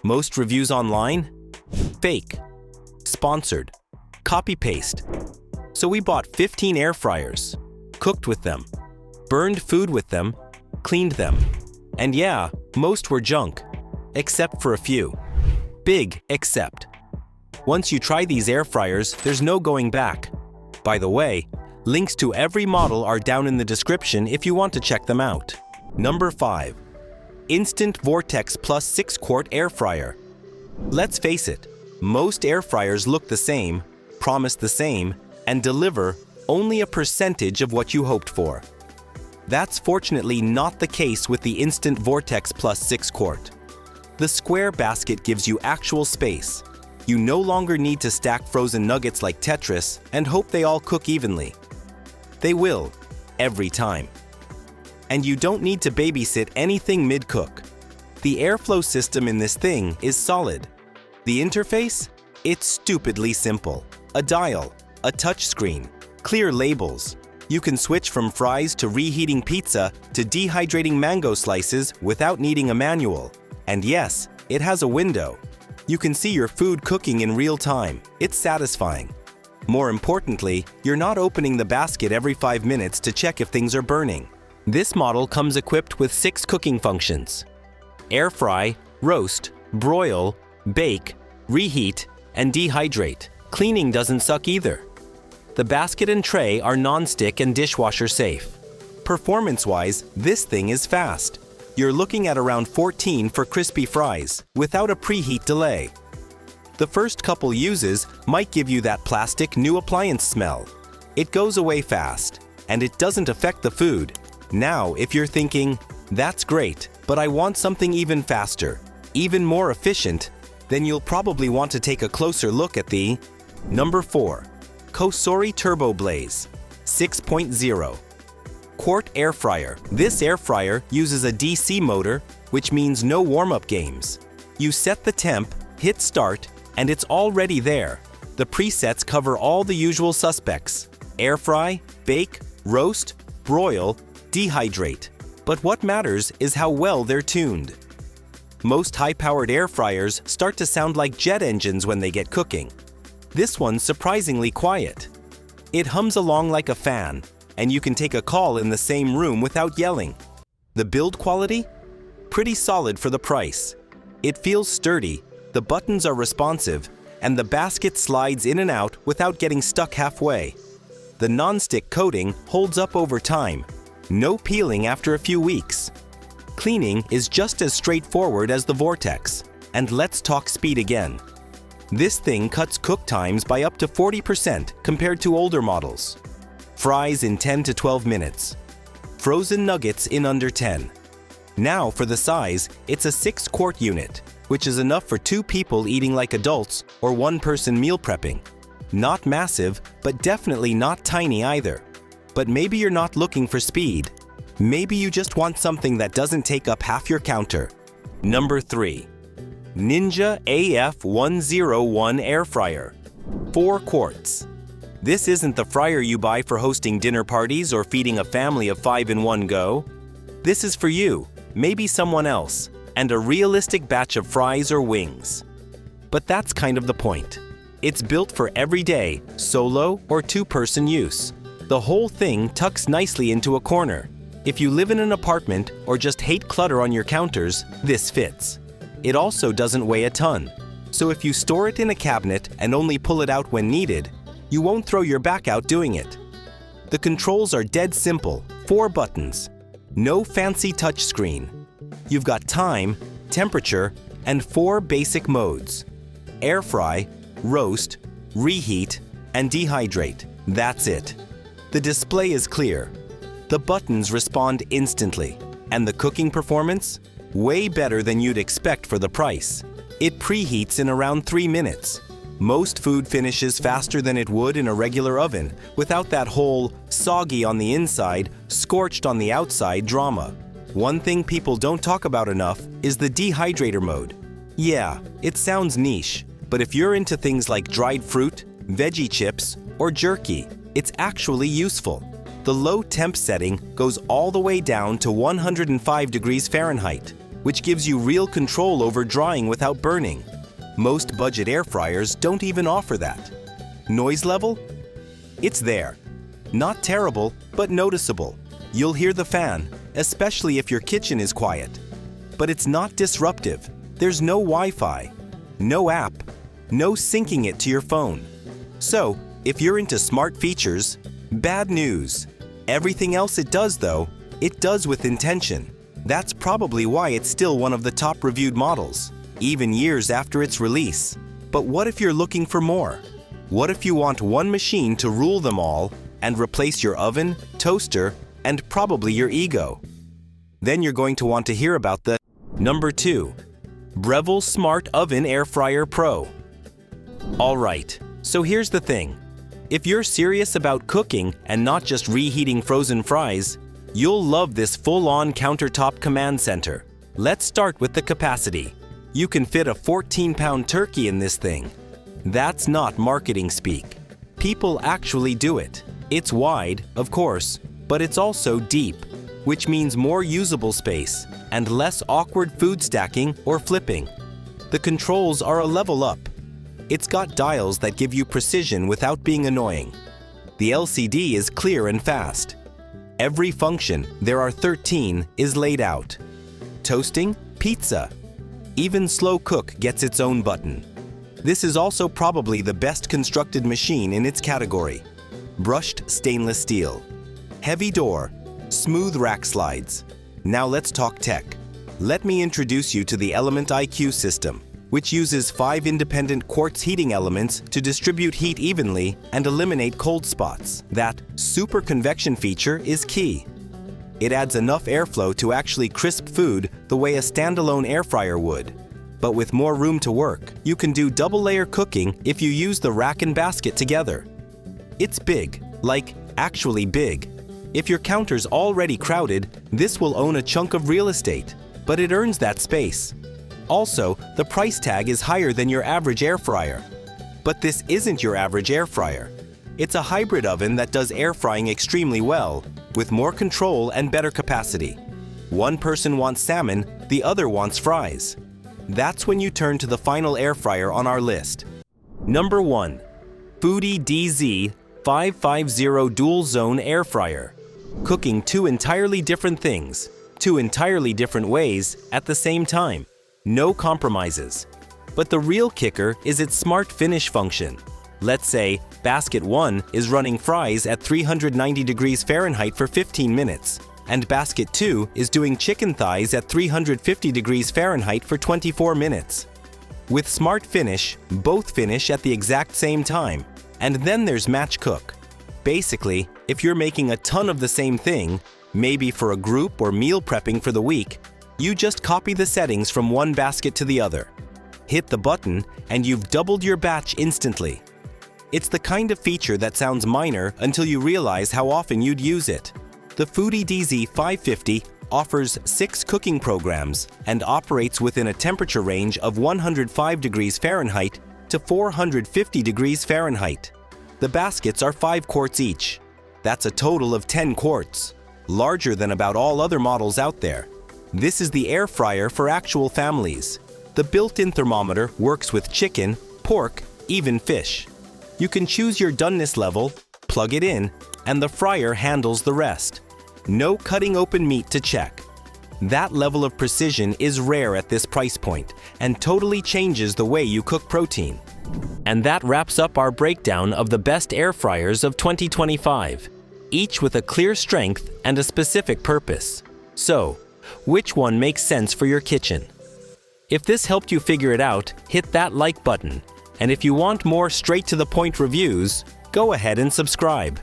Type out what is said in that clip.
Most reviews online? Fake. Sponsored. Copy-paste. So we bought 15 air fryers, cooked with them, burned food with them, cleaned them. And yeah, most were junk, except for a few. Big except. Once you try these air fryers, there's no going back. By the way, links to every model are down in the description if you want to check them out. Number 5. Instant Vortex Plus 6-quart Air Fryer. Let's face it, most air fryers look the same, promise the same, and deliver only a percentage of what you hoped for. That's fortunately not the case with the Instant Vortex Plus 6-quart. The square basket gives you actual space. You no longer need to stack frozen nuggets like Tetris and hope they all cook evenly. They will, every time. And you don't need to babysit anything mid-cook. The airflow system in this thing is solid. The interface? It's stupidly simple. A dial, a touchscreen, clear labels. You can switch from fries to reheating pizza to dehydrating mango slices without needing a manual. And yes, it has a window. You can see your food cooking in real time. It's satisfying. More importantly, you're not opening the basket every 5 minutes to check if things are burning. This model comes equipped with 6 cooking functions: air fry, roast, broil, bake, reheat, and dehydrate. Cleaning doesn't suck either. The basket and tray are non-stick and dishwasher safe. Performance-wise, this thing is fast. You're looking at around 14 for crispy fries, without a preheat delay. The first couple uses might give you that plastic new appliance smell. It goes away fast, and it doesn't affect the food. Now, if you're thinking, that's great, but I want something even faster, even more efficient, then you'll probably want to take a closer look at the Number 4. COSORI TurboBlaze 6.0 Quart Air Fryer. This air fryer uses a DC motor, which means no warm-up games. You set the temp, hit start, and it's already there. The presets cover all the usual suspects: air fry, bake, roast, broil, dehydrate. But what matters is how well they're tuned. Most high-powered air fryers start to sound like jet engines when they get cooking. This one's surprisingly quiet. It hums along like a fan, and you can take a call in the same room without yelling. The build quality? Pretty solid for the price. It feels sturdy, the buttons are responsive, and the basket slides in and out without getting stuck halfway. The non-stick coating holds up over time. No peeling after a few weeks. Cleaning is just as straightforward as the Vortex. And let's talk speed again. This thing cuts cook times by up to 40% compared to older models. Fries in 10 to 12 minutes. Frozen nuggets in under 10. Now for the size, it's a 6-quart unit, which is enough for 2 people eating like adults or 1 person meal prepping. Not massive, but definitely not tiny either. But maybe you're not looking for speed. Maybe you just want something that doesn't take up half your counter. Number 3. Ninja AF101 Air Fryer. 4 quarts. This isn't the fryer you buy for hosting dinner parties or feeding a family of 5 in one go. This is for you, maybe someone else, and a realistic batch of fries or wings. But that's kind of the point. It's built for everyday, solo or 2-person use. The whole thing tucks nicely into a corner. If you live in an apartment or just hate clutter on your counters, this fits. It also doesn't weigh a ton, so if you store it in a cabinet and only pull it out when needed, you won't throw your back out doing it. The controls are dead simple, 4 buttons. No fancy touchscreen. You've got time, temperature, and 4 basic modes: air fry, roast, reheat, and dehydrate. That's it. The display is clear. The buttons respond instantly, and the cooking performance? Way better than you'd expect for the price. It preheats in around 3 minutes. Most food finishes faster than it would in a regular oven, without that whole soggy on the inside, scorched on the outside drama. One thing people don't talk about enough is the dehydrator mode. Yeah, it sounds niche, but if you're into things like dried fruit, veggie chips, or jerky, it's actually useful. The low temp setting goes all the way down to 105 degrees Fahrenheit. which gives you real control over drying without burning. Most budget air fryers don't even offer that. Noise level? It's there. Not terrible, but noticeable. You'll hear the fan, especially if your kitchen is quiet. But it's not disruptive. There's no Wi-Fi, no app, no syncing it to your phone. So, if you're into smart features, bad news. Everything else it does, though, it does with intention. That's probably why it's still one of the top reviewed models, even years after its release. But what if you're looking for more? What if you want one machine to rule them all and replace your oven, toaster, and probably your ego? Then you're going to want to hear about the Number 2. Breville Smart Oven Air Fryer Pro. Alright, so here's the thing. If you're serious about cooking and not just reheating frozen fries, you'll love this full-on countertop command center. Let's start with the capacity. You can fit a 14-pound turkey in this thing. That's not marketing speak. People actually do it. It's wide, of course, but it's also deep, which means more usable space and less awkward food stacking or flipping. The controls are a level up. It's got dials that give you precision without being annoying. The LCD is clear and fast. Every function, there are 13, is laid out. Toasting, pizza. Even slow cook gets its own button. This is also probably the best constructed machine in its category. Brushed stainless steel. Heavy door. Smooth rack slides. Now let's talk tech. Let me introduce you to the Element IQ system, which uses 5 independent quartz heating elements to distribute heat evenly and eliminate cold spots. That super convection feature is key. It adds enough airflow to actually crisp food the way a standalone air fryer would. But with more room to work, you can do double-layer cooking if you use the rack and basket together. It's big, like actually big. If your counter's already crowded, this will own a chunk of real estate, but it earns that space. Also, the price tag is higher than your average air fryer. But this isn't your average air fryer. It's a hybrid oven that does air frying extremely well, with more control and better capacity. One person wants salmon, the other wants fries. That's when you turn to the final air fryer on our list. Number 1. Foodi DZ550 DualZone Air Fryer. Cooking 2 entirely different things, 2 entirely different ways at the same time. No compromises. But the real kicker is its smart finish function. Let's say basket 1 is running fries at 390 degrees Fahrenheit for 15 minutes, and basket 2 is doing chicken thighs at 350 degrees Fahrenheit for 24 minutes. With smart finish, both finish at the exact same time, and then there's match cook. Basically, if you're making a ton of the same thing, maybe for a group or meal prepping for the week, you just copy the settings from one basket to the other. Hit the button, and you've doubled your batch instantly. It's the kind of feature that sounds minor until you realize how often you'd use it. The Foodi DZ550 offers 6 cooking programs and operates within a temperature range of 105 degrees Fahrenheit to 450 degrees Fahrenheit. The baskets are 5 quarts each. That's a total of 10 quarts, larger than about all other models out there. This is the air fryer for actual families. The built-in thermometer works with chicken, pork, even fish. You can choose your doneness level, plug it in, and the fryer handles the rest. No cutting open meat to check. That level of precision is rare at this price point and totally changes the way you cook protein. And that wraps up our breakdown of the best air fryers of 2025, each with a clear strength and a specific purpose. So, which one makes sense for your kitchen? If this helped you figure it out, hit that like button. And if you want more straight-to-the-point reviews, go ahead and subscribe.